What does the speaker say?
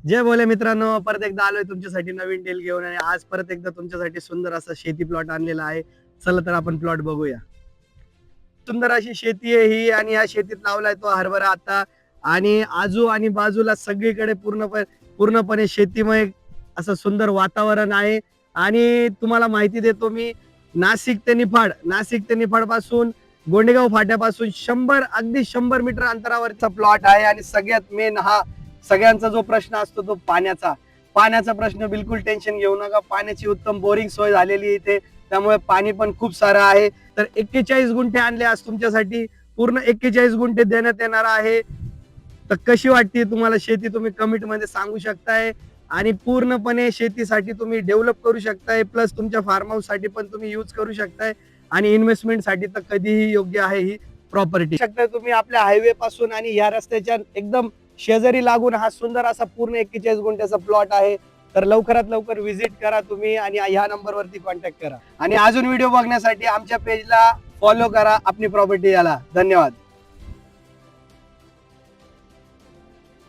जय बोले मित्रांनो, परत एकदा आलोय तुमच्यासाठी नवीन डील घेऊन आणि आज परत एकदा तुमच्यासाठी सुंदर असा शेती प्लॉट आणलेला आहे. चला तर आपण प्लॉट बघूया. सुंदर अशी शेती आहे ही आणि या शेतीत लावलाय तो हरभरा आता आणि आजू आणि बाजूला सगळीकडे पूर्णपणे शेतीमय असं सुंदर वातावरण आहे. आणि तुम्हाला माहिती देतो मी, नाशिक ते निफाड पासून गोंडेगाव फाट्यापासून 100 मीटर अंतरावरचा प्लॉट आहे. आणि सगळ्यात मेन हा सगळ्यांचा जो प्रश्न असतो तो पाण्याचा प्रश्न. बिलकुल टेन्शन घेऊ नका, पाण्याची उत्तम बोरिंग सोय झालेली आहे इथे, त्यामुळे पाणी पण खूप सारं आहे. तर 41 गुंठे आणले आज तुमच्यासाठी, पूर्ण 41 गुंठे देण्यात येणार आहे. तर कशी वाटते तुम्हाला शेती, तुम्ही कमेंट मध्ये सांगू शकताय. आणि पूर्णपणे शेतीसाठी तुम्ही डेव्हलप करू शकताय, प्लस तुमच्या फार्म हाऊस साठी पण तुम्ही यूज करू शकताय. आणि इन्व्हेस्टमेंट साठी तर कधीही योग्य आहे ही प्रॉपर्टी. शकताय तुम्ही आपल्या हायवे पासून आणि या रस्त्याच्या एकदम शेजारी लागून हा सुंदर असा पूर्ण 41 गुंठ्याचा प्लॉट आहे. तर लवकरात लवकर व्हिजिट करा तुम्ही आणि ह्या नंबरवरती कॉन्टॅक्ट करा. आणि अजून व्हिडिओ बघण्यासाठी आमच्या पेजला फॉलो करा, आपली प्रॉपर्टी याला. धन्यवाद.